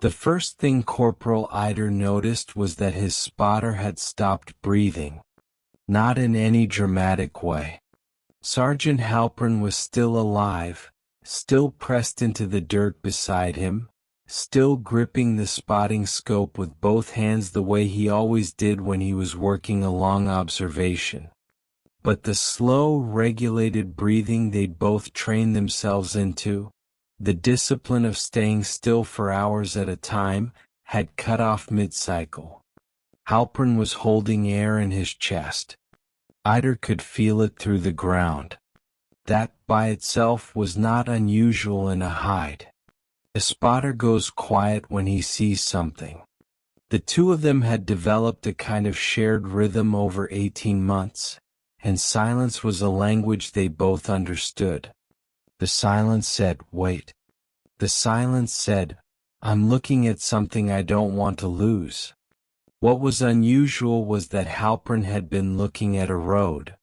The first thing Corporal Eider noticed was that his spotter had stopped breathing. Not in any dramatic way. Sergeant Halpern was still alive, still pressed into the dirt beside him, still gripping the spotting scope with both hands the way he always did when he was working along observation. But the slow, regulated breathing they'd both trained themselves into, the discipline of staying still for hours at a time, had cut off mid-cycle. Halpern was holding air in his chest. Eider could feel it through the ground. That, by itself, was not unusual in a hide. A spotter goes quiet when he sees something. The two of them had developed a kind of shared rhythm over 18 months, and silence was a language they both understood. The silence said, "Wait." The silence said, "I'm looking at something I don't want to lose." What was unusual was that Halpern had been looking at a road.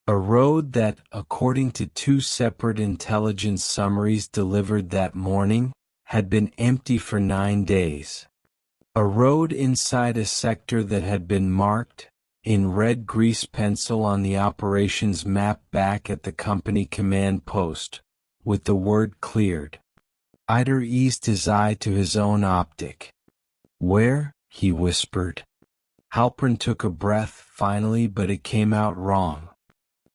A road that, according to two separate intelligence summaries delivered that morning, had been empty for 9 days. A road inside a sector that had been marked, in red grease pencil on the operations map back at the company command post, with the word "cleared." Eider eased his eye to his own optic. "Where?" he whispered. Halpern took a breath finally, but it came out wrong.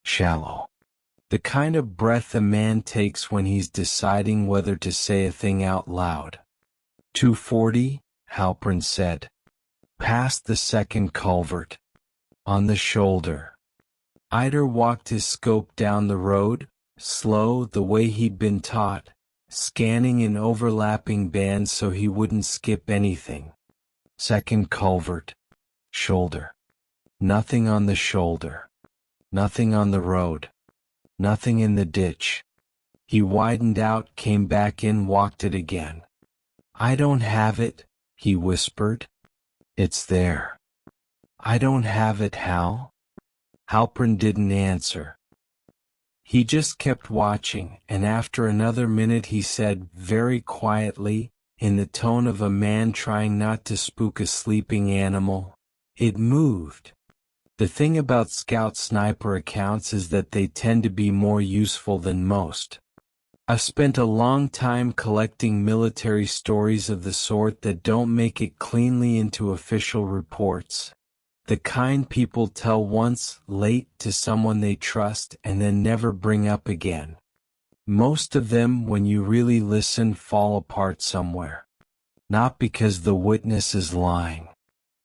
"Shallow." The kind of breath a man takes when he's deciding whether to say a thing out loud. 240, Halpern said. "Past the second culvert. On the shoulder." Eider walked his scope down the road, slow the way he'd been taught, scanning in overlapping bands so he wouldn't skip anything. Second culvert. Shoulder. Nothing on the shoulder. Nothing on the road. Nothing in the ditch. He widened out, came back in, walked it again. "I don't have it," he whispered. "It's there." "I don't have it, Hal." Halpern didn't answer. He just kept watching, and after another minute he said, very quietly, in the tone of a man trying not to spook a sleeping animal, "It moved." The thing about scout sniper accounts is that they tend to be more useful than most. I've spent a long time collecting military stories of the sort that don't make it cleanly into official reports. The kind people tell once, late, to someone they trust and then never bring up again. Most of them, when you really listen, fall apart somewhere. Not because the witness is lying.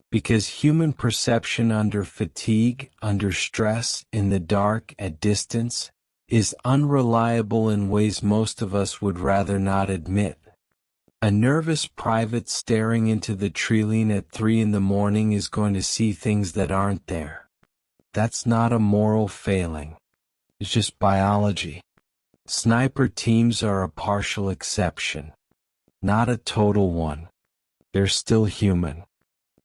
Because human perception under fatigue, under stress, in the dark, at distance, is unreliable in ways most of us would rather not admit. A nervous private staring into the treeline at 3 in the morning is going to see things that aren't there. That's not a moral failing. It's just biology. Sniper teams are a partial exception. Not a total one. They're still human.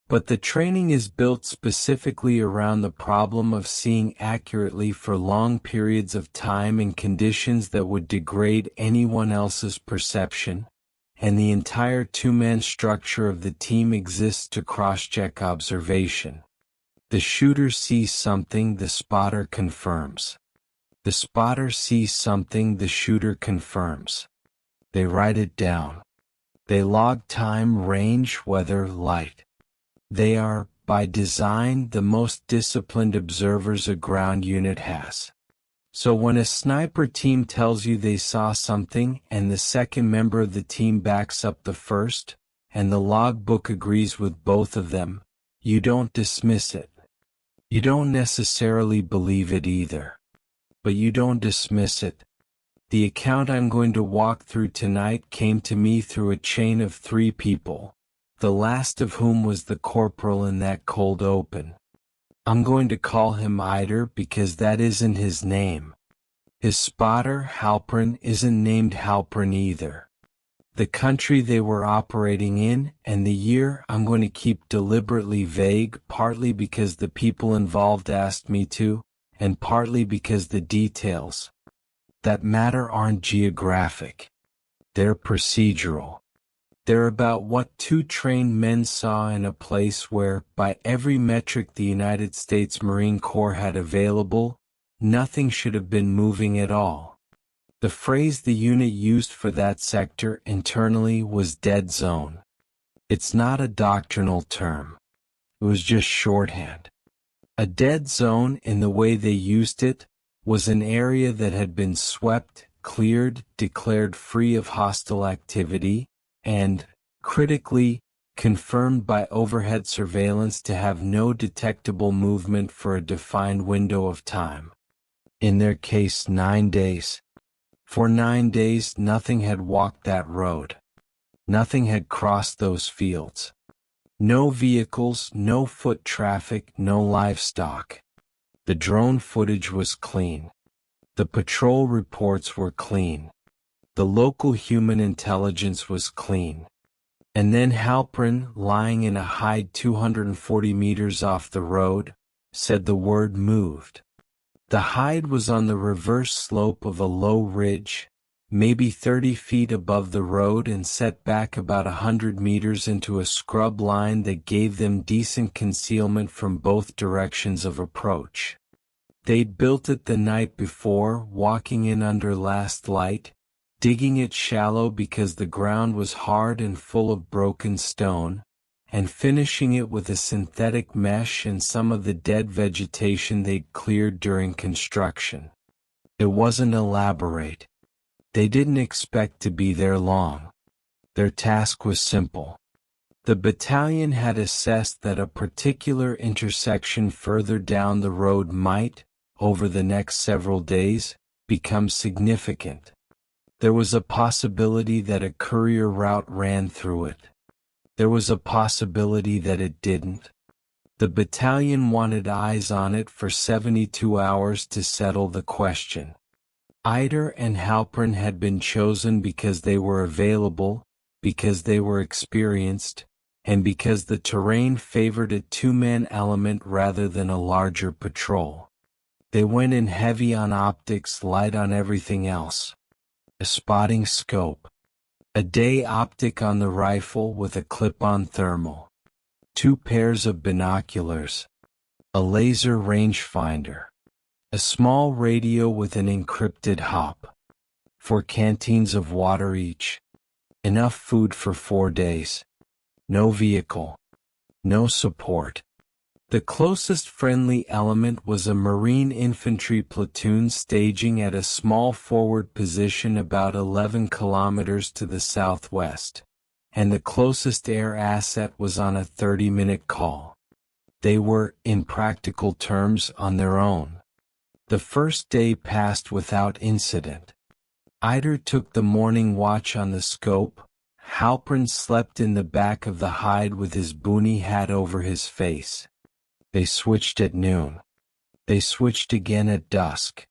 But the training is built specifically around the problem of seeing accurately for long periods of time in conditions that would degrade anyone else's perception, and the entire two-man structure of the team exists to cross-check observation. The shooter sees something, the spotter confirms. The spotter sees something, the shooter confirms. They write it down. They log time, range, weather, light. They are, by design, the most disciplined observers a ground unit has. So when a sniper team tells you they saw something and the second member of the team backs up the first, and the logbook agrees with both of them, you don't dismiss it. You don't necessarily believe it either. But you don't dismiss it. The account I'm going to walk through tonight came to me through a chain of 3 people, the last of whom was the corporal in that cold open. I'm going to call him Eider because that isn't his name. His spotter, Halpern, isn't named Halpern either. The country they were operating in and the year I'm going to keep deliberately vague, partly because the people involved asked me to, and partly because the details that matter aren't geographic. They're procedural. They're about what two trained men saw in a place where, by every metric the United States Marine Corps had available, nothing should have been moving at all. The phrase the unit used for that sector internally was dead zone. It's not a doctrinal term. It was just shorthand. A dead zone, in the way they used it, was an area that had been swept, cleared, declared free of hostile activity, and, critically, confirmed by overhead surveillance to have no detectable movement for a defined window of time. In their case, 9 days. For 9 days nothing had walked that road. Nothing had crossed those fields. No vehicles, no foot traffic, no livestock. The drone footage was clean. The patrol reports were clean. The local human intelligence was clean. And then Halpern, lying in a hide 240 meters off the road, said the word moved. The hide was on the reverse slope of a low ridge, maybe 30 feet above the road, and set back about 100 meters into a scrub line that gave them decent concealment from both directions of approach. They'd built it the night before, walking in under last light, digging it shallow because the ground was hard and full of broken stone, and finishing it with a synthetic mesh and some of the dead vegetation they'd cleared during construction. It wasn't elaborate. They didn't expect to be there long. Their task was simple. The battalion had assessed that a particular intersection further down the road might, over the next several days, become significant. There was a possibility that a courier route ran through it. There was a possibility that it didn't. The battalion wanted eyes on it for 72 hours to settle the question. Eider and Halpern had been chosen because they were available, because they were experienced, and because the terrain favored a two-man element rather than a larger patrol. They went in heavy on optics, light on everything else. A spotting scope. A day optic on the rifle with a clip-on thermal. 2 pairs of binoculars. A laser rangefinder. A small radio with an encrypted hop. 4 canteens of water each. Enough food for 4 days. No vehicle. No support. The closest friendly element was a Marine infantry platoon staging at a small forward position about 11 kilometers to the southwest, and the closest air asset was on a 30-minute call. They were, in practical terms, on their own. The first day passed without incident. Eider took the morning watch on the scope. Halpern slept in the back of the hide with his boonie hat over his face. They switched at noon. They switched again at dusk.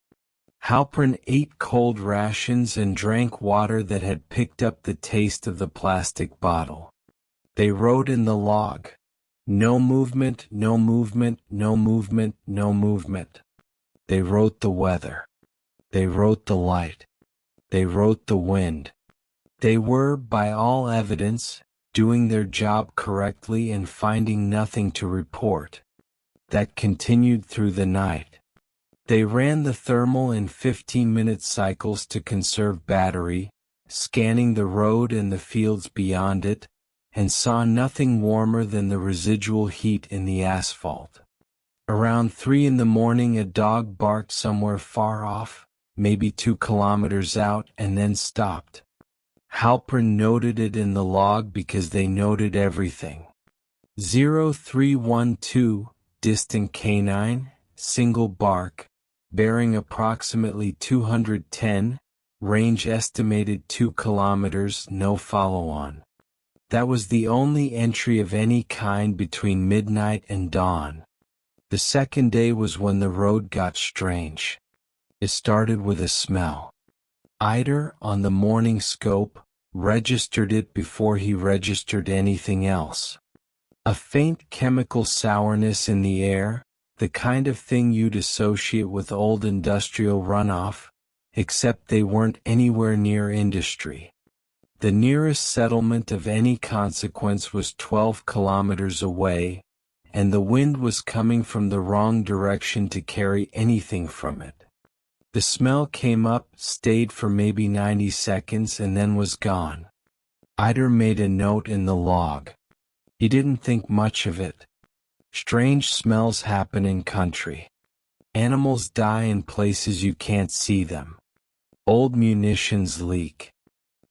Halpern ate cold rations and drank water that had picked up the taste of the plastic bottle. They wrote in the log, "No movement, no movement, no movement, no movement." They wrote the weather. They wrote the light. They wrote the wind. They were, by all evidence, doing their job correctly and finding nothing to report. That continued through the night. They ran the thermal in 15-minute cycles to conserve battery, scanning the road and the fields beyond it, and saw nothing warmer than the residual heat in the asphalt. Around 3 in the morning a dog barked somewhere far off, maybe 2 kilometers out, and then stopped. Halpern noted it in the log because they noted everything. 0312, distant canine, single bark, bearing approximately 210, range estimated 2 kilometers, no follow-on. That was the only entry of any kind between midnight and dawn. The second day was when the road got strange. It started with a smell. Eider, on the morning scope, registered it before he registered anything else. A faint chemical sourness in the air, the kind of thing you'd associate with old industrial runoff, except they weren't anywhere near industry. The nearest settlement of any consequence was 12 kilometers away, and the wind was coming from the wrong direction to carry anything from it. The smell came up, stayed for maybe 90 seconds, and then was gone. Eider made a note in the log. He didn't think much of it. Strange smells happen in country. Animals die in places you can't see them. Old munitions leak.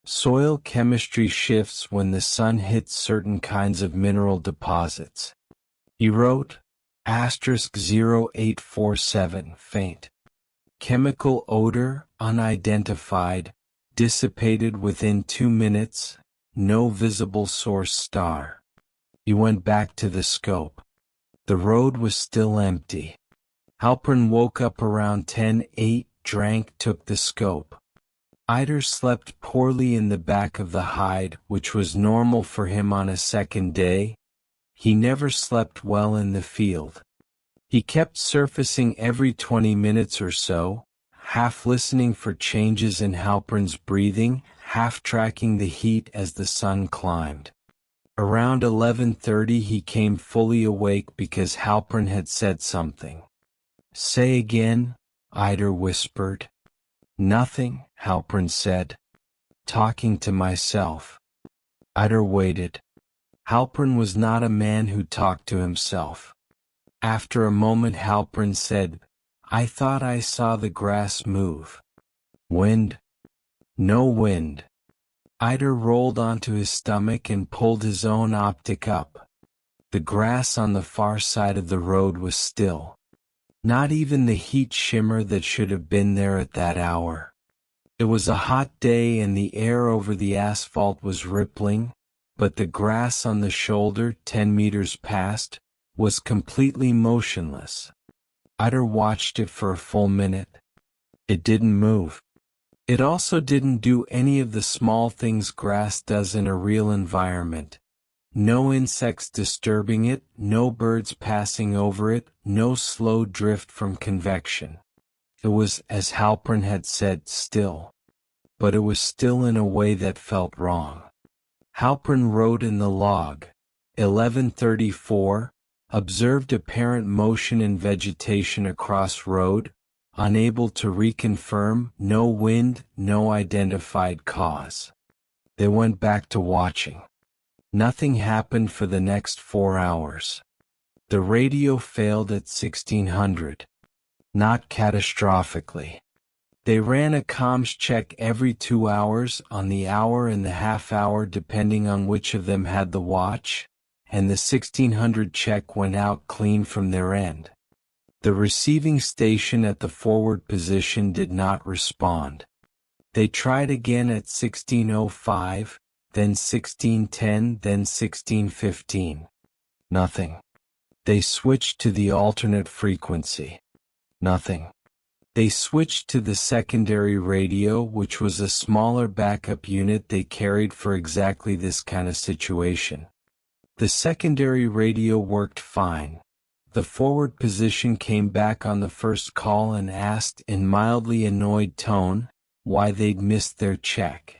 Soil chemistry shifts when the sun hits certain kinds of mineral deposits. He wrote, *0847 faint. Chemical odor, unidentified, dissipated within 2 minutes, no visible source star. He went back to the scope. The road was still empty. Halpern woke up around 10:08, drank, took the scope. Eider slept poorly in the back of the hide, which was normal for him on a second day. He never slept well in the field. He kept surfacing every 20 minutes or so, half listening for changes in Halpern's breathing, half tracking the heat as the sun climbed. Around 11:30 he came fully awake because Halpern had said something. "Say again," Eider whispered. "Nothing," Halpern said. "Talking to myself." Eider waited. Halpern was not a man who talked to himself. After a moment Halpern said, "I thought I saw the grass move." "Wind?" "No wind." Eider rolled onto his stomach and pulled his own optic up. The grass on the far side of the road was still. Not even the heat shimmer that should have been there at that hour. It was a hot day and the air over the asphalt was rippling, but the grass on the shoulder, 10 meters past, was completely motionless. Eider watched it for a full minute. It didn't move. It also didn't do any of the small things grass does in a real environment. No insects disturbing it, no birds passing over it, no slow drift from convection. It was, as Halpern had said, still. But it was still in a way that felt wrong. Halpern wrote in the log, 11:34, observed apparent motion in vegetation across road, unable to reconfirm, no wind, no identified cause. They went back to watching. Nothing happened for the next 4 hours. The radio failed at 1600. Not catastrophically. They ran a comms check every 2 hours, on the hour and the half hour depending on which of them had the watch, and the 1600 check went out clean from their end. The receiving station at the forward position did not respond. They tried again at 1605, then 1610, then 1615. Nothing. They switched to the alternate frequency. Nothing. They switched to the secondary radio, which was a smaller backup unit they carried for exactly this kind of situation. The secondary radio worked fine. The forward position came back on the first call and asked in mildly annoyed tone why they'd missed their check.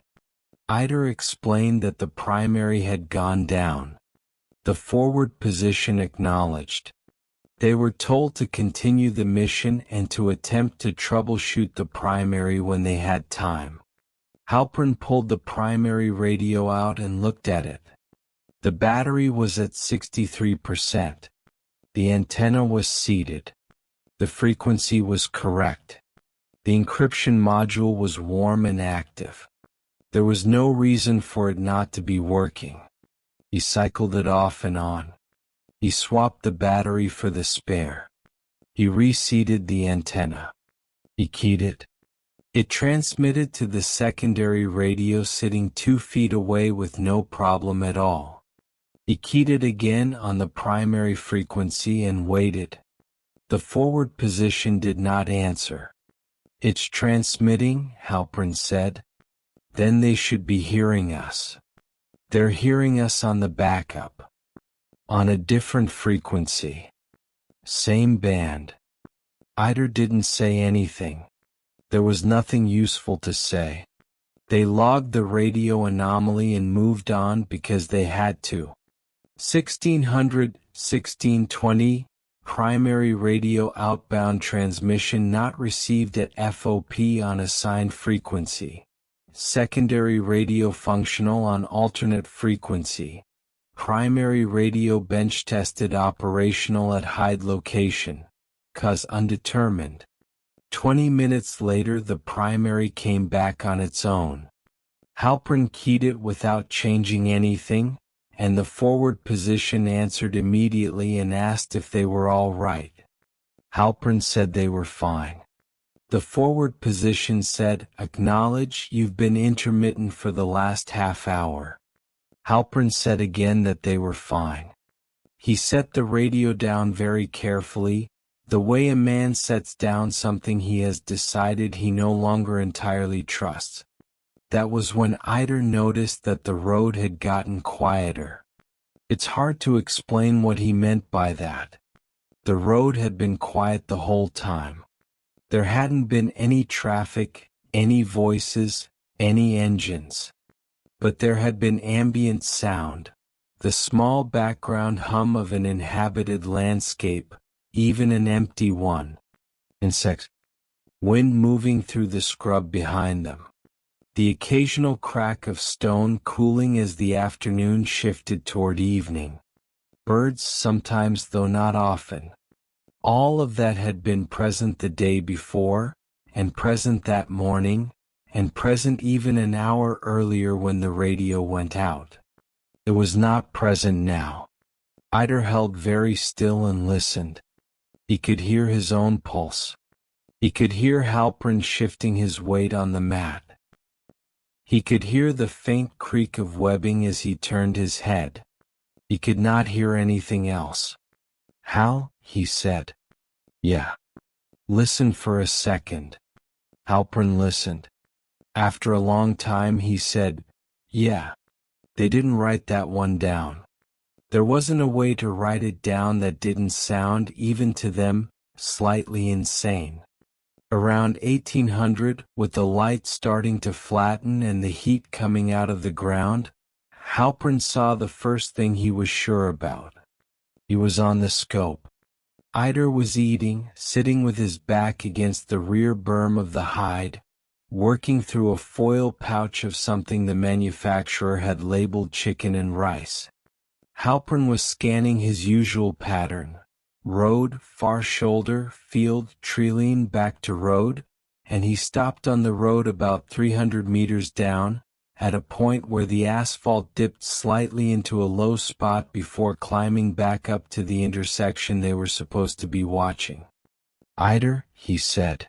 Eider explained that the primary had gone down. The forward position acknowledged. They were told to continue the mission and to attempt to troubleshoot the primary when they had time. Halpern pulled the primary radio out and looked at it. The battery was at 63%. The antenna was seated. The frequency was correct. The encryption module was warm and active. There was no reason for it not to be working. He cycled it off and on. He swapped the battery for the spare. He reseated the antenna. He keyed it. It transmitted to the secondary radio sitting 2 feet away with no problem at all. He keyed it again on the primary frequency and waited. The forward position did not answer. "It's transmitting," Halpern said. "Then they should be hearing us. They're hearing us on the backup. On a different frequency. Same band." Eider didn't say anything. There was nothing useful to say. They logged the radio anomaly and moved on because they had to. 1620, primary radio outbound transmission not received at FOP on assigned frequency. Secondary radio functional on alternate frequency. Primary radio bench tested operational at hide location. Cause undetermined. 20 minutes later the primary came back on its own. Halpern keyed it without changing anything, and the forward position answered immediately and asked if they were all right. Halpern said they were fine. The forward position said, "Acknowledge you've been intermittent for the last half hour." Halpern said again that they were fine. He set the radio down very carefully, the way a man sets down something he has decided he no longer entirely trusts. That was when Eider noticed that the road had gotten quieter. It's hard to explain what he meant by that. The road had been quiet the whole time. There hadn't been any traffic, any voices, any engines. But there had been ambient sound, the small background hum of an inhabited landscape, even an empty one. Insects. Wind moving through the scrub behind them. The occasional crack of stone cooling as the afternoon shifted toward evening. Birds sometimes, though not often. All of that had been present the day before, and present that morning, and present even an hour earlier when the radio went out. It was not present now. Eider held very still and listened. He could hear his own pulse. He could hear Halpern shifting his weight on the mat. He could hear the faint creak of webbing as he turned his head. He could not hear anything else. "Hal," he said. "Yeah." "Listen for a second." Halpern listened. After a long time he said, "Yeah." They didn't write that one down. There wasn't a way to write it down that didn't sound, even to them, slightly insane. Around 1800, with the light starting to flatten and the heat coming out of the ground, Halpern saw the first thing he was sure about. He was on the scope. Eider was eating, sitting with his back against the rear berm of the hide, working through a foil pouch of something the manufacturer had labeled chicken and rice. Halpern was scanning his usual pattern. Road, far shoulder, field, tree back to road, and he stopped on the road about 300 meters down, at a point where the asphalt dipped slightly into a low spot before climbing back up to the intersection they were supposed to be watching. "Eider," he said.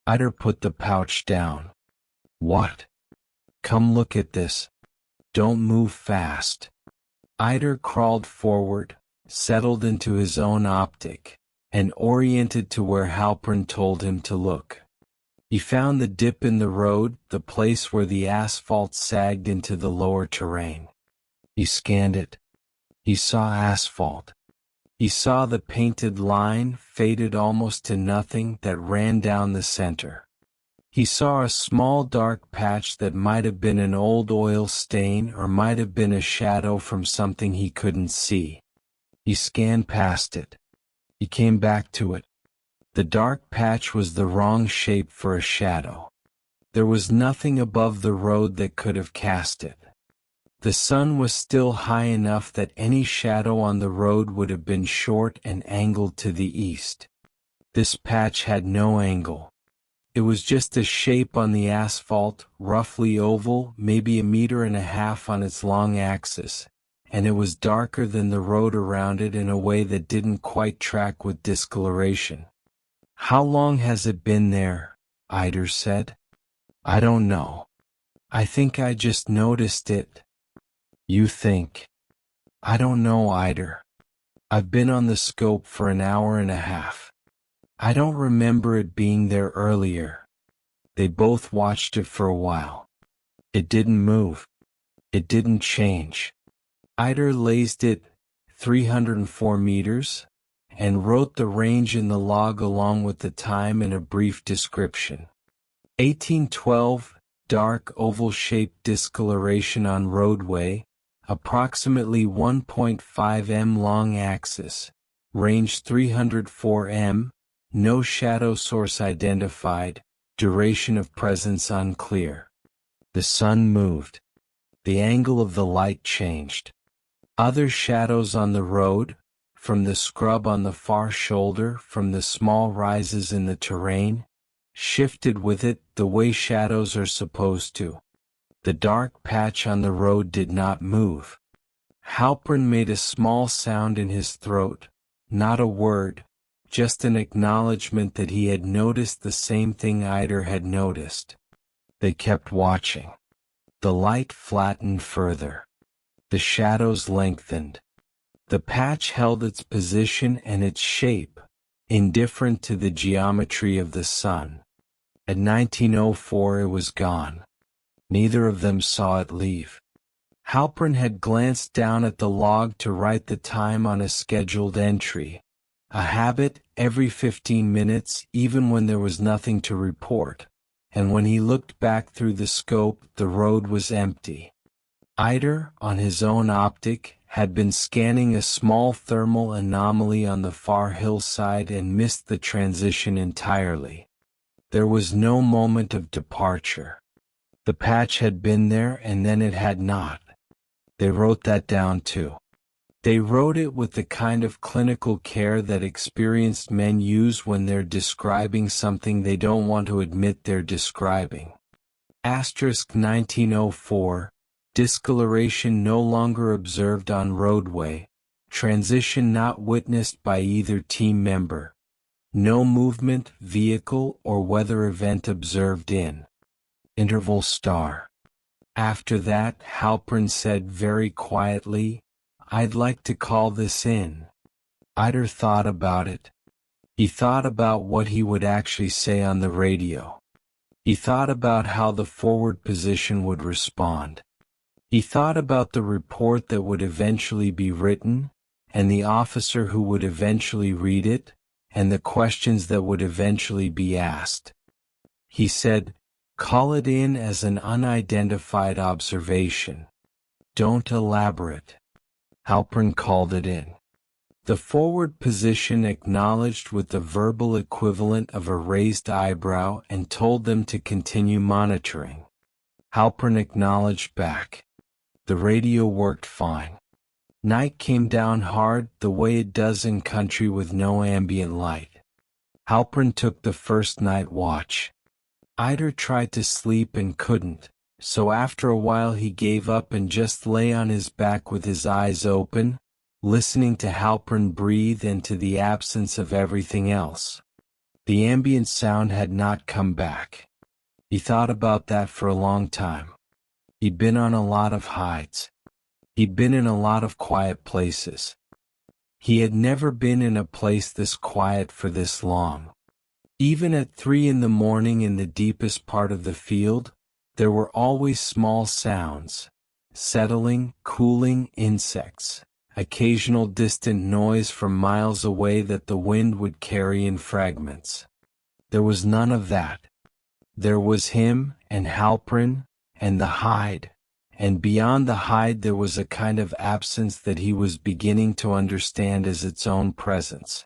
Eider put the pouch down. "What?" "Come look at this. Don't move fast." Eider crawled forward, settled into his own optic, and oriented to where Halpern told him to look. He found the dip in the road, the place where the asphalt sagged into the lower terrain. He scanned it. He saw asphalt. He saw the painted line, faded almost to nothing, that ran down the center. He saw a small dark patch that might have been an old oil stain or might have been a shadow from something he couldn't see. He scanned past it. He came back to it. The dark patch was the wrong shape for a shadow. There was nothing above the road that could have cast it. The sun was still high enough that any shadow on the road would have been short and angled to the east. This patch had no angle. It was just a shape on the asphalt, roughly oval, maybe 1.5 meters on its long axis, and it was darker than the road around it in a way that didn't quite track with discoloration. "How long has it been there?" Eider said. "I don't know. I think I just noticed it." "You think?" "I don't know, Eider. I've been on the scope for an hour and a half. I don't remember it being there earlier." They both watched it for a while. It didn't move. It didn't change. Eider lazed it 304 meters, and wrote the range in the log along with the time and a brief description. 1812, dark oval-shaped discoloration on roadway, approximately 1.5 m long axis, range 304 m, no shadow source identified, duration of presence unclear. The sun moved. The angle of the light changed. Other shadows on the road, from the scrub on the far shoulder, from the small rises in the terrain, shifted with it the way shadows are supposed to. The dark patch on the road did not move. Halpern made a small sound in his throat, not a word, just an acknowledgement that he had noticed the same thing Eider had noticed. They kept watching. The light flattened further. The shadows lengthened. The patch held its position and its shape, indifferent to the geometry of the sun. At 1904 it was gone. Neither of them saw it leave. Halpern had glanced down at the log to write the time on a scheduled entry, a habit every 15 minutes even when there was nothing to report, and when he looked back through the scope the road was empty. Eider, on his own optic, had been scanning a small thermal anomaly on the far hillside and missed the transition entirely. There was no moment of departure. The patch had been there and then it had not. They wrote that down too. They wrote it with the kind of clinical care that experienced men use when they're describing something they don't want to admit they're describing. Asterisk 1904, discoloration no longer observed on roadway, transition not witnessed by either team member, no movement, vehicle, or weather event observed in. Interval star. After that, Halpern said very quietly, "I'd like to call this in." Eider thought about it. He thought about what he would actually say on the radio. He thought about how the forward position would respond. He thought about the report that would eventually be written, and the officer who would eventually read it, and the questions that would eventually be asked. He said, "Call it in as an unidentified observation. Don't elaborate." Halpern called it in. The forward position acknowledged with the verbal equivalent of a raised eyebrow and told them to continue monitoring. Halpern acknowledged back. The radio worked fine. Night came down hard, the way it does in country with no ambient light. Halpern took the first night watch. Eider tried to sleep and couldn't, so after a while he gave up and just lay on his back with his eyes open, listening to Halpern breathe and to the absence of everything else. The ambient sound had not come back. He thought about that for a long time. He'd been on a lot of hides. He'd been in a lot of quiet places. He had never been in a place this quiet for this long. Even at 3 in the morning in the deepest part of the field, there were always small sounds, settling, cooling insects, occasional distant noise from miles away that the wind would carry in fragments. There was none of that. There was him and Halpern and the hide, and beyond the hide there was a kind of absence that he was beginning to understand as its own presence.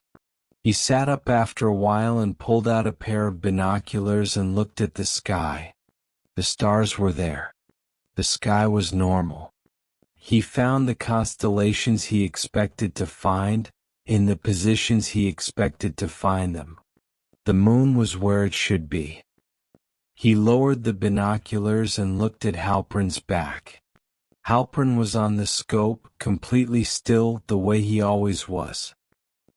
He sat up after a while and pulled out a pair of binoculars and looked at the sky. The stars were there. The sky was normal. He found the constellations he expected to find, in the positions he expected to find them. The moon was where it should be. He lowered the binoculars and looked at Halpern's back. Halpern was on the scope, completely still, the way he always was.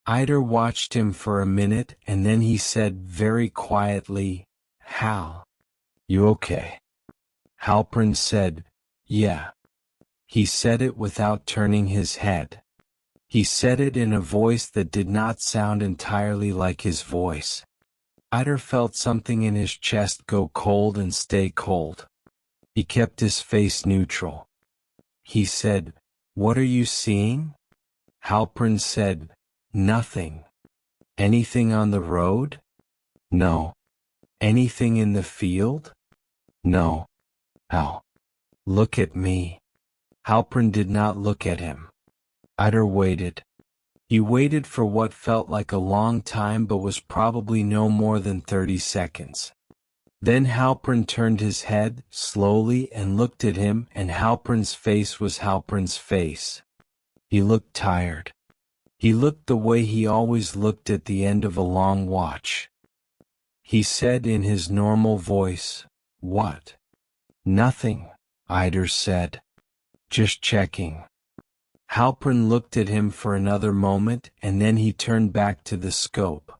Eider watched him for a minute and then he said very quietly, "Hal, you okay?" Halpern said, "Yeah." He said it without turning his head. He said it in a voice that did not sound entirely like his voice. Eider felt something in his chest go cold and stay cold. He kept his face neutral. He said, "What are you seeing?" Halpern said, "Nothing." "Anything on the road?" "No." "Anything in the field?" "No." Hal. Look at me. Halpern did not look at him. Eider waited. He waited for what felt like a long time but was probably no more than 30 seconds. Then Halpern turned his head, slowly, and looked at him, and Halpern's face was Halpern's face. He looked tired. He looked the way he always looked at the end of a long watch. He said in his normal voice, "What?" "Nothing," Eider said. "Just checking." Halpern looked at him for another moment, and then he turned back to the scope.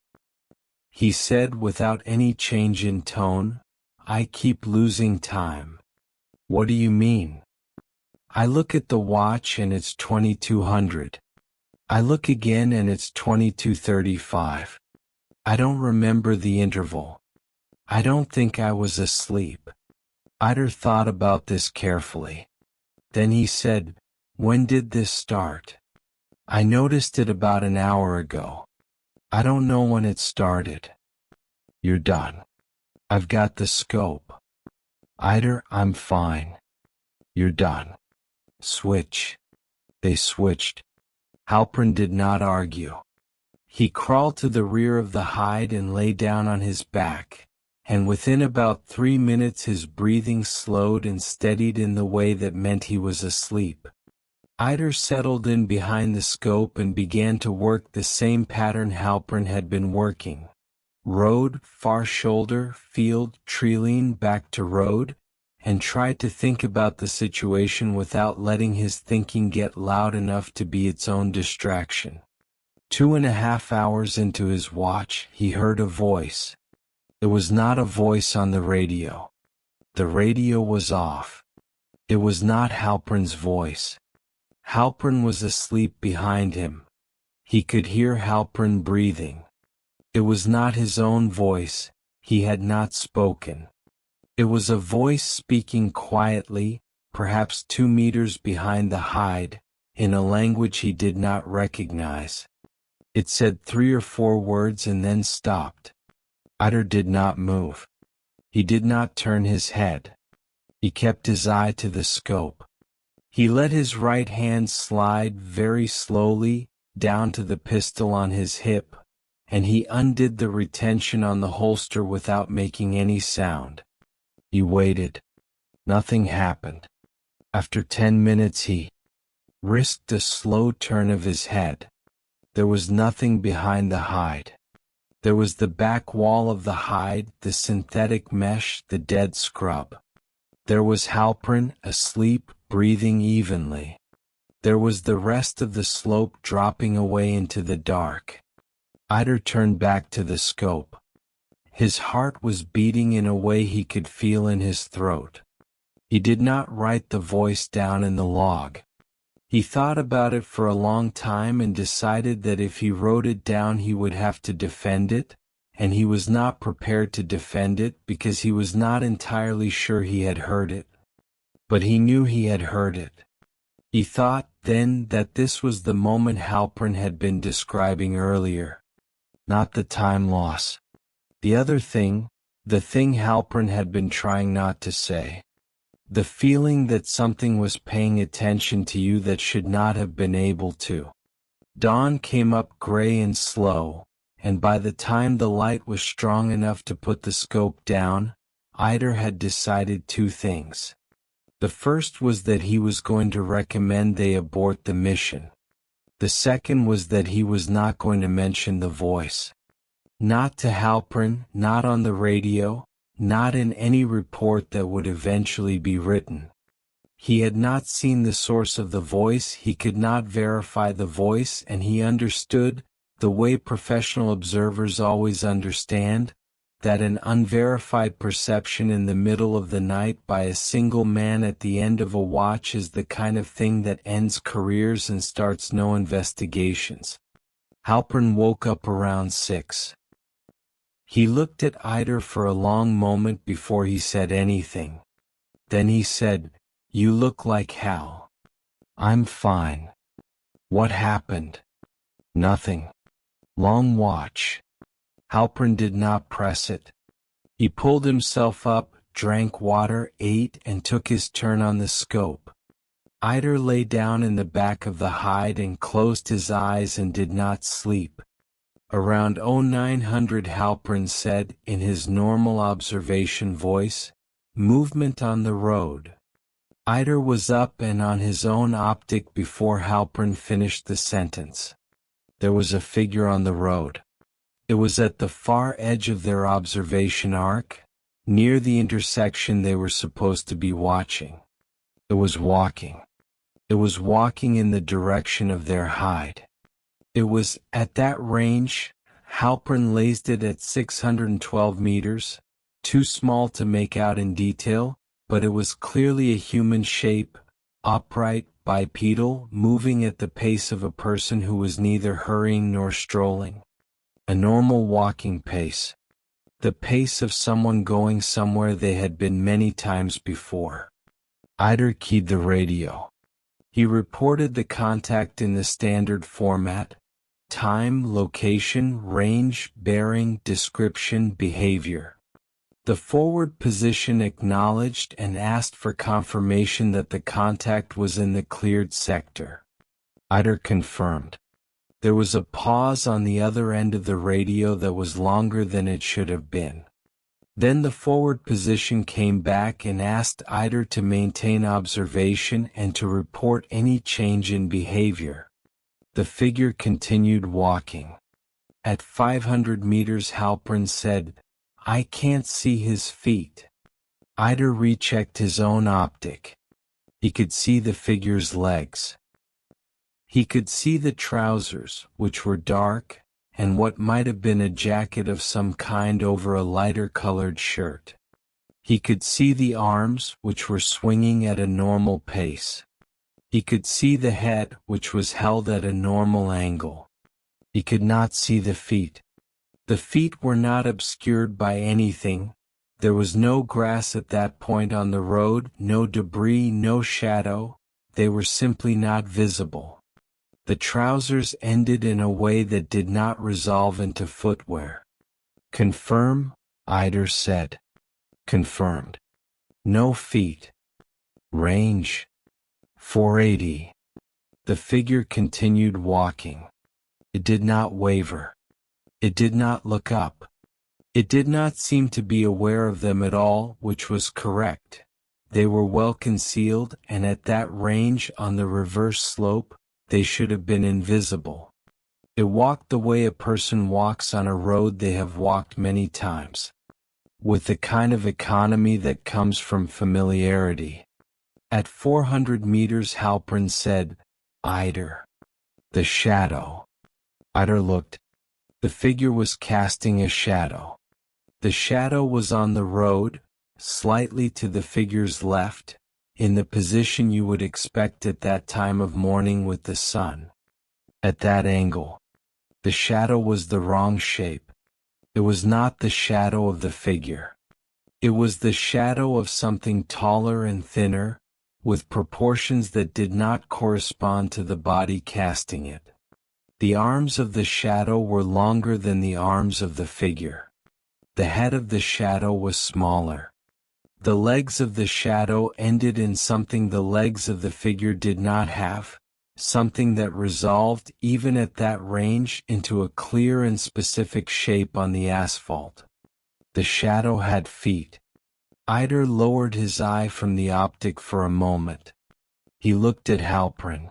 He said without any change in tone, "I keep losing time." "What do you mean?" "I look at the watch and it's 2200. I look again and it's 22:35. I don't remember the interval. I don't think I was asleep." Eider thought about this carefully. Then he said, "When did this start?" "I noticed it about an hour ago. I don't know when it started." "You're done." "I've got the scope." "Eider, I'm fine." "You're done." "Switch." They switched. Halpern did not argue. He crawled to the rear of the hide and lay down on his back, and within about 3 minutes his breathing slowed and steadied in the way that meant he was asleep. Eider settled in behind the scope and began to work the same pattern Halpern had been working. Road, far shoulder, field, treeline, back to road, and tried to think about the situation without letting his thinking get loud enough to be its own distraction. 2.5 hours into his watch, he heard a voice. It was not a voice on the radio. The radio was off. It was not Halpern's voice. Halpern was asleep behind him. He could hear Halpern breathing. It was not his own voice. He had not spoken. It was a voice speaking quietly, perhaps 2 meters behind the hide, in a language he did not recognize. It said 3 or 4 words and then stopped. Eider did not move. He did not turn his head. He kept his eye to the scope. He let his right hand slide very slowly down to the pistol on his hip, and he undid the retention on the holster without making any sound. He waited. Nothing happened. After 10 minutes he risked a slow turn of his head. There was nothing behind the hide. There was the back wall of the hide, the synthetic mesh, the dead scrub. There was Halpern, asleep, breathing evenly. There was the rest of the slope dropping away into the dark. Eider turned back to the scope. His heart was beating in a way he could feel in his throat. He did not write the voice down in the log. He thought about it for a long time and decided that if he wrote it down he would have to defend it, and he was not prepared to defend it because he was not entirely sure he had heard it. But he knew he had heard it. He thought, then, that this was the moment Halpern had been describing earlier. Not the time loss. The other thing, the thing Halpern had been trying not to say. The feeling that something was paying attention to you that should not have been able to. Dawn came up gray and slow, and by the time the light was strong enough to put the scope down, Eider had decided 2 things. The first was that he was going to recommend they abort the mission. The second was that he was not going to mention the voice. Not to Halpern, not on the radio, not in any report that would eventually be written. He had not seen the source of the voice, he could not verify the voice, and he understood, the way professional observers always understand, that an unverified perception in the middle of the night by a single man at the end of a watch is the kind of thing that ends careers and starts no investigations. Halpern woke up around 6. He looked at Eider for a long moment before he said anything. Then he said, "You look like Hal." "I'm fine." "What happened?" "Nothing." "Long watch." Halpern did not press it. He pulled himself up, drank water, ate, and took his turn on the scope. Eider lay down in the back of the hide and closed his eyes and did not sleep. Around 0900 Halpern said, in his normal observation voice, "Movement on the road." Eider was up and on his own optic before Halpern finished the sentence. There was a figure on the road. It was at the far edge of their observation arc, near the intersection they were supposed to be watching. It was walking. It was walking in the direction of their hide. It was, at that range, Halpern lased it at 612 meters, too small to make out in detail, but it was clearly a human shape, upright, bipedal, moving at the pace of a person who was neither hurrying nor strolling. A normal walking pace. The pace of someone going somewhere they had been many times before. Eider keyed the radio. He reported the contact in the standard format: time, location, range, bearing, description, behavior. The forward position acknowledged and asked for confirmation that the contact was in the cleared sector. Eider confirmed. There was a pause on the other end of the radio that was longer than it should have been. Then the forward position came back and asked Eider to maintain observation and to report any change in behavior. The figure continued walking. At 500 meters Halpern said, "I can't see his feet." Eider rechecked his own optic. He could see the figure's legs. He could see the trousers, which were dark, and what might have been a jacket of some kind over a lighter-colored shirt. He could see the arms, which were swinging at a normal pace. He could see the head, which was held at a normal angle. He could not see the feet. The feet were not obscured by anything. There was no grass at that point on the road, no debris, no shadow. They were simply not visible. The trousers ended in a way that did not resolve into footwear. "Confirm," Eider said. Confirmed. No feet. Range 480. The figure continued walking. It did not waver. It did not look up. It did not seem to be aware of them at all, which was correct. They were well concealed, and at that range on the reverse slope, they should have been invisible. It walked the way a person walks on a road they have walked many times, with the kind of economy that comes from familiarity. At 400 meters Halpern said, "Eider." The shadow. Eider looked. The figure was casting a shadow. The shadow was on the road, slightly to the figure's left, in the position you would expect at that time of morning with the sun. At that angle. The shadow was the wrong shape. It was not the shadow of the figure. It was the shadow of something taller and thinner, with proportions that did not correspond to the body casting it. The arms of the shadow were longer than the arms of the figure. The head of the shadow was smaller. The legs of the shadow ended in something the legs of the figure did not have, something that resolved, even at that range, into a clear and specific shape on the asphalt. The shadow had feet. Eider lowered his eye from the optic for a moment. He looked at Halpern.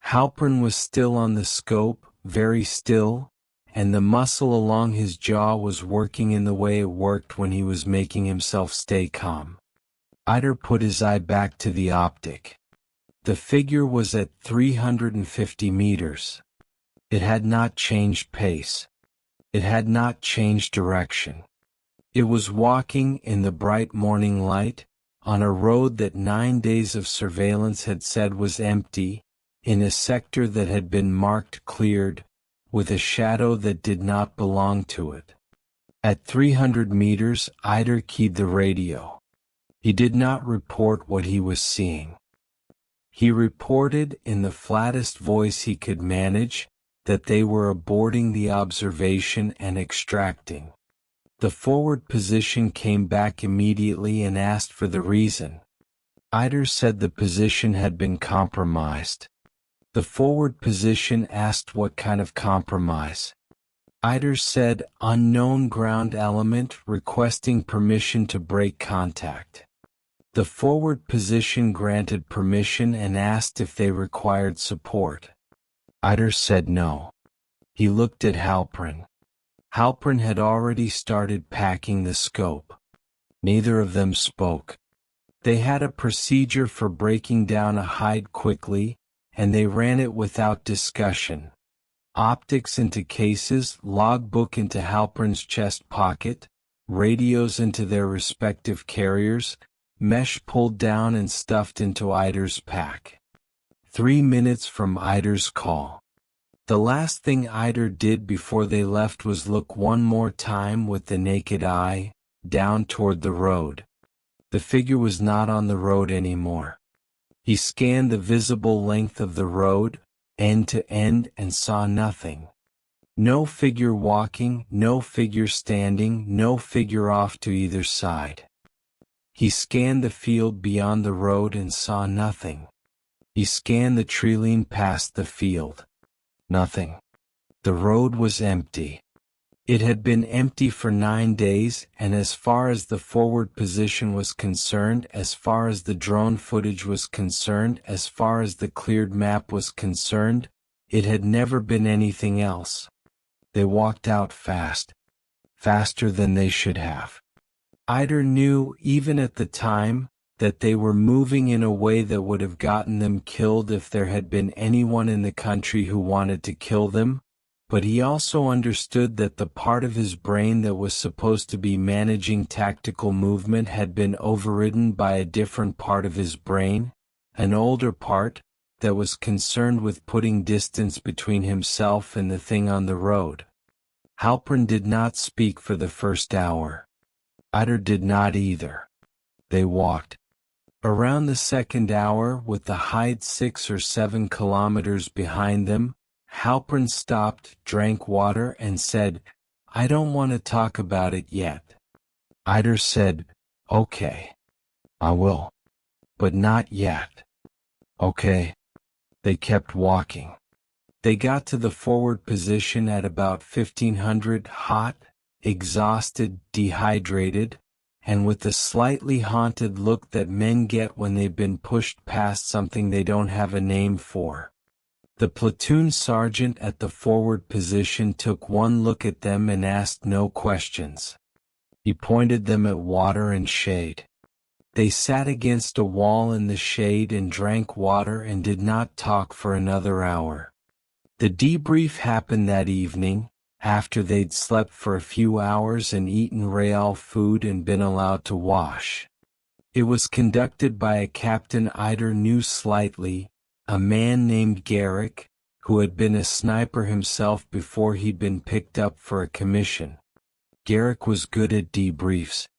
Halpern was still on the scope, very still, and the muscle along his jaw was working in the way it worked when he was making himself stay calm. Eider put his eye back to the optic. The figure was at 350 meters. It had not changed pace. It had not changed direction. It was walking in the bright morning light, on a road that 9 days of surveillance had said was empty, in a sector that had been marked cleared, with a shadow that did not belong to it. At 300 meters, Eider keyed the radio. He did not report what he was seeing. He reported, in the flattest voice he could manage, that they were aborting the observation and extracting. The forward position came back immediately and asked for the reason. Eider said the position had been compromised. The forward position asked what kind of compromise. Eider said, unknown ground element requesting permission to break contact. The forward position granted permission and asked if they required support. Eider said no. He looked at Halpern. Halpern had already started packing the scope. Neither of them spoke. They had a procedure for breaking down a hide quickly, and they ran it without discussion. Optics into cases, logbook into Halpern's chest pocket, radios into their respective carriers, mesh pulled down and stuffed into Eider's pack. 3 minutes from Eider's call. The last thing Eider did before they left was look one more time with the naked eye, down toward the road. The figure was not on the road anymore. He scanned the visible length of the road, end to end, and saw nothing. No figure walking, no figure standing, no figure off to either side. He scanned the field beyond the road and saw nothing. He scanned the treeline past the field. Nothing. The road was empty. It had been empty for 9 days, and as far as the forward position was concerned, as far as the drone footage was concerned, as far as the cleared map was concerned, it had never been anything else. They walked out fast. Faster than they should have. Eider knew, even at the time, that they were moving in a way that would have gotten them killed if there had been anyone in the country who wanted to kill them, but he also understood that the part of his brain that was supposed to be managing tactical movement had been overridden by a different part of his brain, an older part, that was concerned with putting distance between himself and the thing on the road. Halpern did not speak for the first hour. Eider did not either. They walked. Around the second hour, with the hide 6 or 7 kilometers behind them, Halpern stopped, drank water, and said, "I don't want to talk about it yet." Eider said, "Okay. I will. But not yet." "Okay." They kept walking. They got to the forward position at about 1500, hot, exhausted, dehydrated, and with the slightly haunted look that men get when they've been pushed past something they don't have a name for. The platoon sergeant at the forward position took one look at them and asked no questions. He pointed them at water and shade. They sat against a wall in the shade and drank water and did not talk for another hour. The debrief happened that evening, after they'd slept for a few hours and eaten real food and been allowed to wash. It was conducted by a captain Eider knew slightly, a man named Garrick, who had been a sniper himself before he'd been picked up for a commission. Garrick was good at debriefs.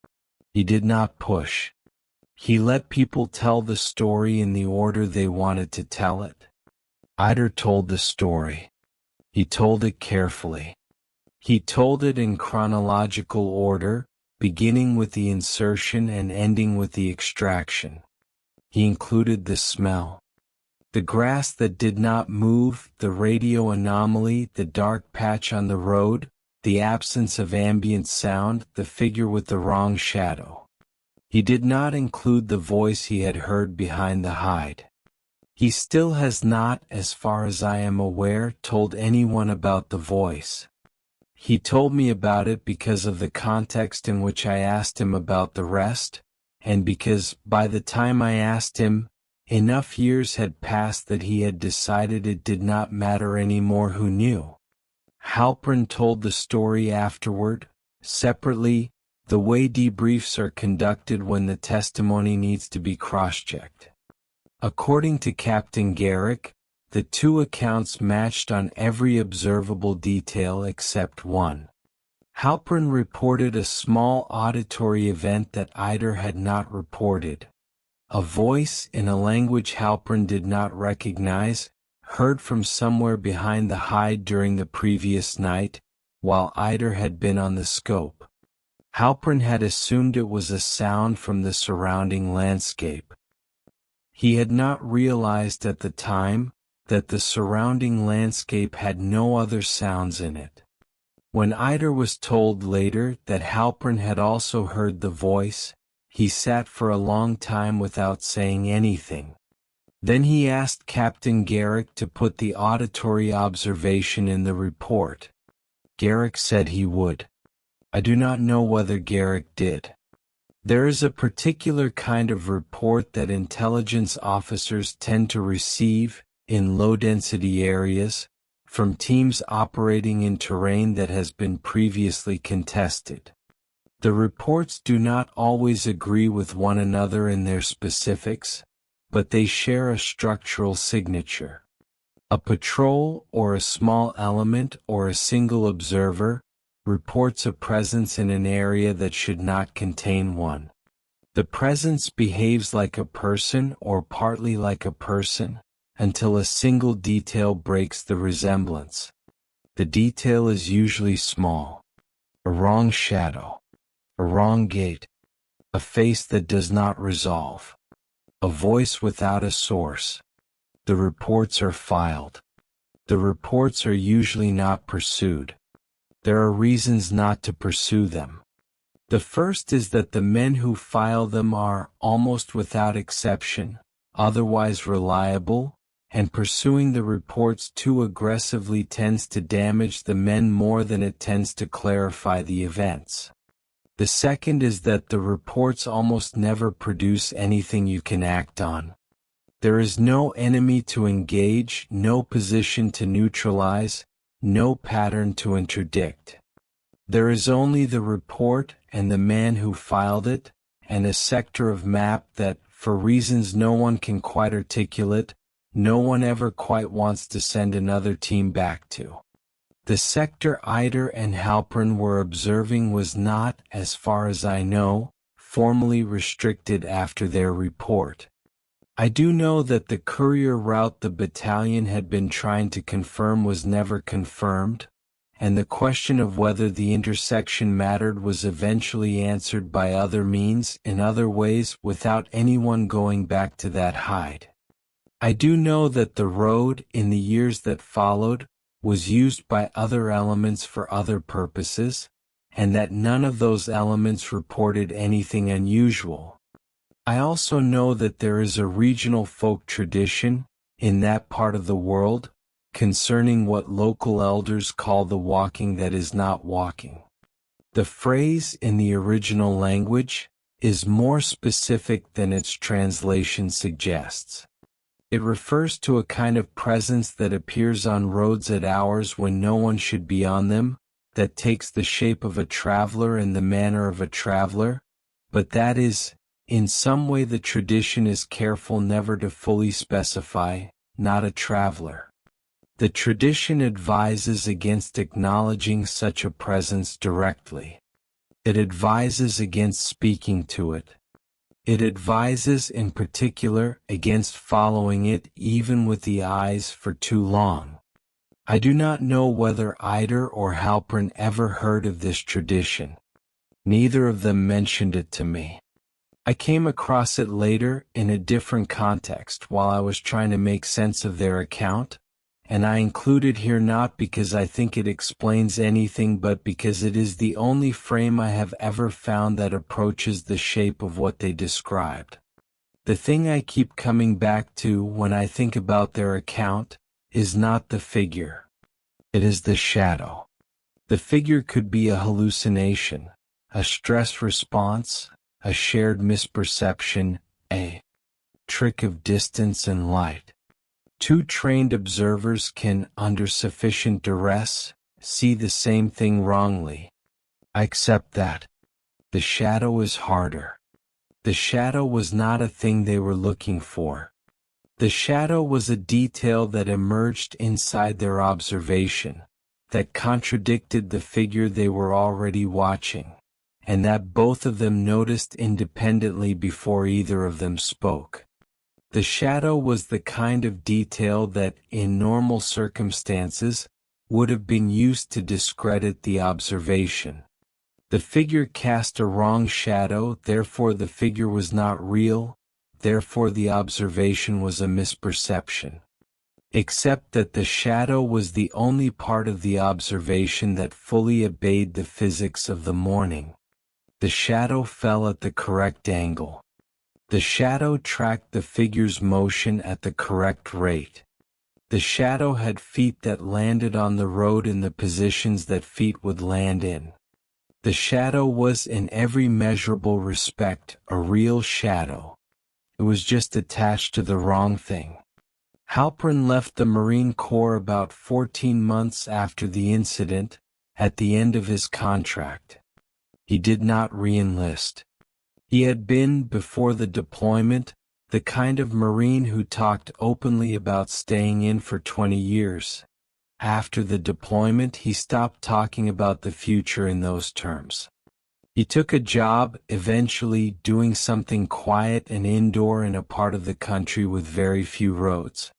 He did not push. He let people tell the story in the order they wanted to tell it. Eider told the story. He told it carefully. He told it in chronological order, beginning with the insertion and ending with the extraction. He included the smell. The grass that did not move, the radio anomaly, the dark patch on the road, the absence of ambient sound, the figure with the wrong shadow. He did not include the voice he had heard behind the hide. He still has not, as far as I am aware, told anyone about the voice. He told me about it because of the context in which I asked him about the rest, and because, by the time I asked him, enough years had passed that he had decided it did not matter anymore who knew. Halpern told the story afterward, separately, the way debriefs are conducted when the testimony needs to be cross-checked. According to Captain Garrick, the two accounts matched on every observable detail except one. Halpern reported a small auditory event that Eider had not reported. A voice in a language Halpern did not recognize, heard from somewhere behind the hide during the previous night, while Eider had been on the scope. Halpern had assumed it was a sound from the surrounding landscape. He had not realized at the time that the surrounding landscape had no other sounds in it. When Eider was told later that Halpern had also heard the voice, he sat for a long time without saying anything. Then he asked Captain Garrick to put the auditory observation in the report. Garrick said he would. I do not know whether Garrick did. There is a particular kind of report that intelligence officers tend to receive, in low-density areas, from teams operating in terrain that has been previously contested. The reports do not always agree with one another in their specifics, but they share a structural signature. A patrol or a small element or a single observer reports a presence in an area that should not contain one. The presence behaves like a person or partly like a person, until a single detail breaks the resemblance. The detail is usually small. A wrong shadow. A wrong gait. A face that does not resolve. A voice without a source. The reports are filed. The reports are usually not pursued. There are reasons not to pursue them. The first is that the men who file them are, almost without exception, otherwise reliable, and pursuing the reports too aggressively tends to damage the men more than it tends to clarify the events. The second is that the reports almost never produce anything you can act on. There is no enemy to engage, no position to neutralize, no pattern to interdict. There is only the report and the man who filed it, and a sector of map that, for reasons no one can quite articulate, no one ever quite wants to send another team back to. The sector Eider and Halpern were observing was not, as far as I know, formally restricted after their report. I do know that the courier route the battalion had been trying to confirm was never confirmed, and the question of whether the intersection mattered was eventually answered by other means in other ways without anyone going back to that hide. I do know that the road, in the years that followed, was used by other elements for other purposes, and that none of those elements reported anything unusual. I also know that there is a regional folk tradition, in that part of the world, concerning what local elders call the walking that is not walking. The phrase in the original language is more specific than its translation suggests. It refers to a kind of presence that appears on roads at hours when no one should be on them, that takes the shape of a traveler and the manner of a traveler, but that is, in some way the tradition is careful never to fully specify, not a traveler. The tradition advises against acknowledging such a presence directly. It advises against speaking to it. It advises in particular against following it even with the eyes for too long. I do not know whether Eider or Halpern ever heard of this tradition. Neither of them mentioned it to me. I came across it later in a different context while I was trying to make sense of their account, and I include it here not because I think it explains anything but because it is the only frame I have ever found that approaches the shape of what they described. The thing I keep coming back to when I think about their account is not the figure. It is the shadow. The figure could be a hallucination, a stress response, a shared misperception, a trick of distance and light. Two trained observers can, under sufficient duress, see the same thing wrongly. I accept that. The shadow is harder. The shadow was not a thing they were looking for. The shadow was a detail that emerged inside their observation, that contradicted the figure they were already watching, and that both of them noticed independently before either of them spoke. The shadow was the kind of detail that, in normal circumstances, would have been used to discredit the observation. The figure cast a wrong shadow, therefore the figure was not real, therefore the observation was a misperception. Except that the shadow was the only part of the observation that fully obeyed the physics of the morning. The shadow fell at the correct angle. The shadow tracked the figure's motion at the correct rate. The shadow had feet that landed on the road in the positions that feet would land in. The shadow was in every measurable respect a real shadow. It was just attached to the wrong thing. Halpern left the Marine Corps about 14 months after the incident, at the end of his contract. He did not re-enlist. He had been, before the deployment, the kind of Marine who talked openly about staying in for 20 years. After the deployment, he stopped talking about the future in those terms. He took a job, eventually doing something quiet and indoor in a part of the country with very few roads.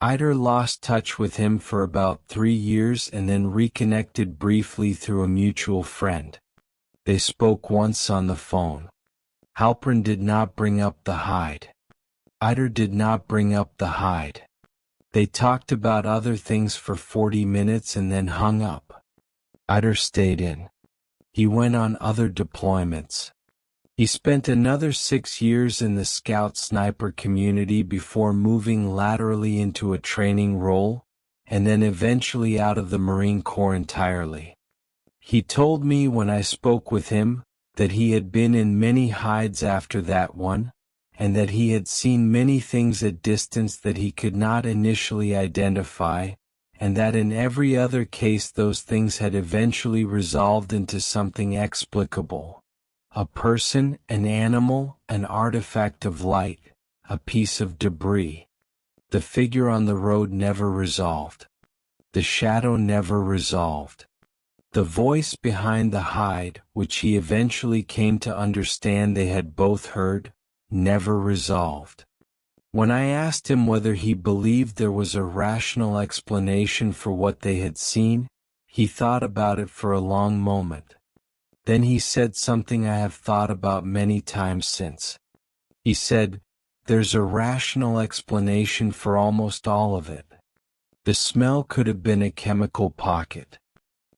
Eider lost touch with him for about 3 years and then reconnected briefly through a mutual friend. They spoke once on the phone. Halpern did not bring up the hide. Eider did not bring up the hide. They talked about other things for 40 minutes and then hung up. Eider stayed in. He went on other deployments. He spent another 6 years in the scout sniper community before moving laterally into a training role, and then eventually out of the Marine Corps entirely. He told me when I spoke with him that he had been in many hides after that one, and that he had seen many things at distance that he could not initially identify, and that in every other case those things had eventually resolved into something explicable. A person, an animal, an artifact of light, a piece of debris. The figure on the road never resolved. The shadow never resolved. The voice behind the hide, which he eventually came to understand they had both heard, never resolved. When I asked him whether he believed there was a rational explanation for what they had seen, he thought about it for a long moment. Then he said something I have thought about many times since. He said, "There's a rational explanation for almost all of it. The smell could have been a chemical pocket.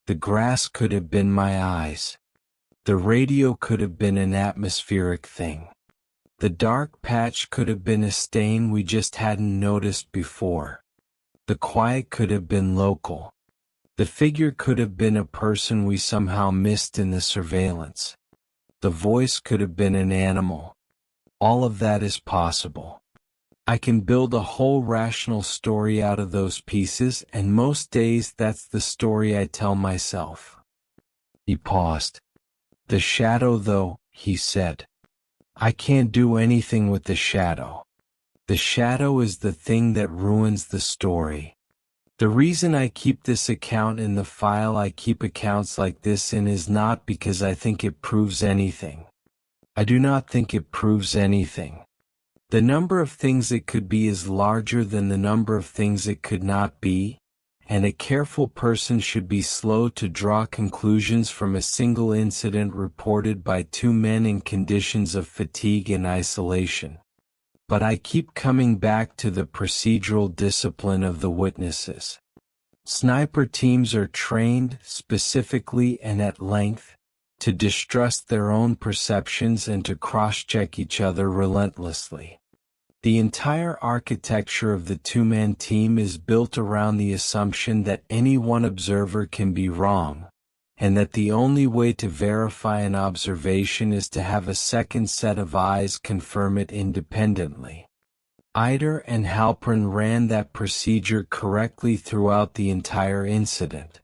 The grass could have been my eyes. The radio could have been an atmospheric thing. The dark patch could have been a stain we just hadn't noticed before. The quiet could have been local. The figure could have been a person we somehow missed in the surveillance. The voice could have been an animal. All of that is possible. I can build a whole rational story out of those pieces, and most days that's the story I tell myself." He paused. "The shadow though," he said. "I can't do anything with the shadow. The shadow is the thing that ruins the story. The reason I keep this account in the file I keep accounts like this in is not because I think it proves anything. I do not think it proves anything. The number of things it could be is larger than the number of things it could not be, and a careful person should be slow to draw conclusions from a single incident reported by 2 men in conditions of fatigue and isolation. But I keep coming back to the procedural discipline of the witnesses. Sniper teams are trained, specifically and at length, to distrust their own perceptions and to cross-check each other relentlessly. The entire architecture of the 2-man team is built around the assumption that any one observer can be wrong, and that the only way to verify an observation is to have a second set of eyes confirm it independently. Eider and Halpern ran that procedure correctly throughout the entire incident.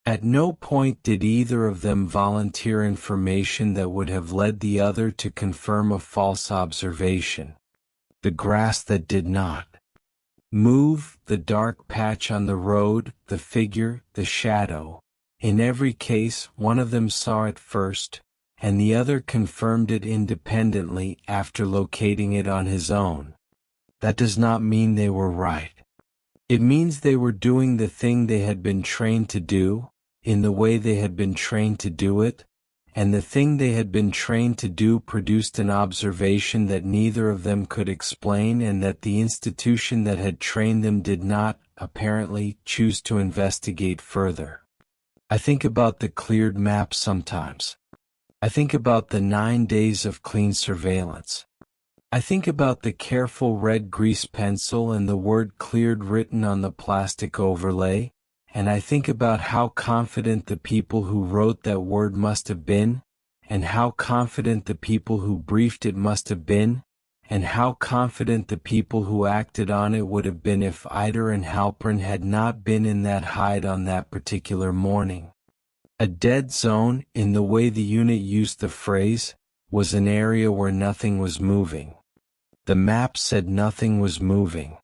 At no point did either of them volunteer information that would have led the other to confirm a false observation. The grass that did not move, the dark patch on the road, the figure, the shadow. In every case, one of them saw it first, and the other confirmed it independently after locating it on his own. That does not mean they were right. It means they were doing the thing they had been trained to do, in the way they had been trained to do it, and the thing they had been trained to do produced an observation that neither of them could explain and that the institution that had trained them did not, apparently, choose to investigate further. I think about the cleared map sometimes. I think about the 9 days of clean surveillance. I think about the careful red grease pencil and the word cleared written on the plastic overlay, and I think about how confident the people who wrote that word must have been, and how confident the people who briefed it must have been, and how confident the people who acted on it would have been if Eider and Halpern had not been in that hide on that particular morning. A dead zone, in the way the unit used the phrase, was an area where nothing was moving. The map said nothing was moving.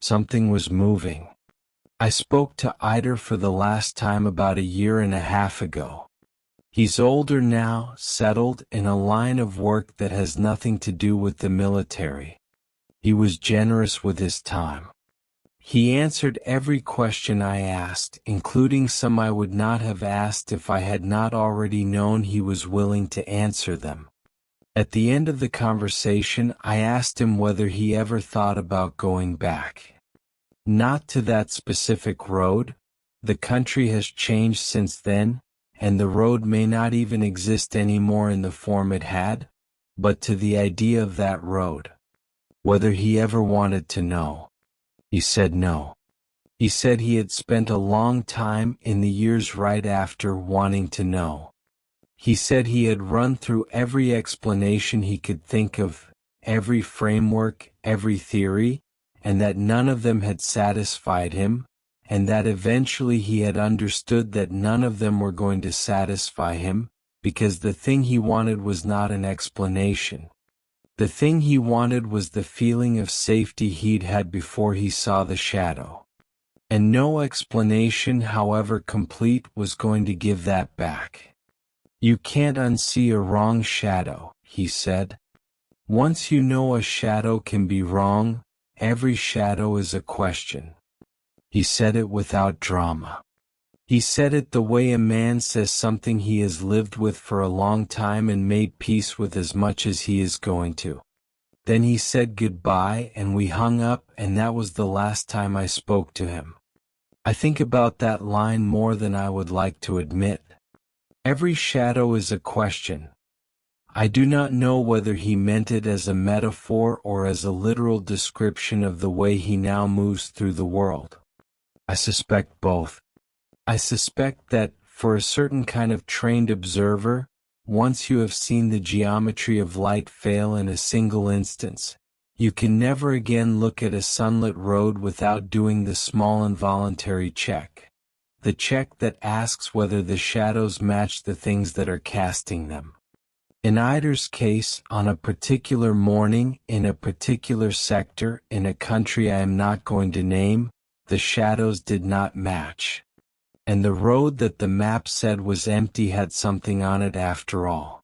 Something was moving. I spoke to Eider for the last time about a year and a half ago. He's older now, settled in a line of work that has nothing to do with the military. He was generous with his time. He answered every question I asked, including some I would not have asked if I had not already known he was willing to answer them. At the end of the conversation, I asked him whether he ever thought about going back. Not to that specific road. The country has changed since then, and the road may not even exist anymore in the form it had, but to the idea of that road. Whether he ever wanted to know. He said no. He said he had spent a long time in the years right after wanting to know. He said he had run through every explanation he could think of, every framework, every theory, and that none of them had satisfied him, and that eventually he had understood that none of them were going to satisfy him, because the thing he wanted was not an explanation. The thing he wanted was the feeling of safety he'd had before he saw the shadow. And no explanation, however complete, was going to give that back. You can't unsee a wrong shadow, he said. Once you know a shadow can be wrong, every shadow is a question. He said it without drama. He said it the way a man says something he has lived with for a long time and made peace with as much as he is going to. Then he said goodbye and we hung up, and that was the last time I spoke to him. I think about that line more than I would like to admit. Every shadow is a question. I do not know whether he meant it as a metaphor or as a literal description of the way he now moves through the world. I suspect both. I suspect that, for a certain kind of trained observer, once you have seen the geometry of light fail in a single instance, you can never again look at a sunlit road without doing the small involuntary check. The check that asks whether the shadows match the things that are casting them. In Eider's case, on a particular morning, in a particular sector, in a country I am not going to name, the shadows did not match. And the road that the map said was empty had something on it after all.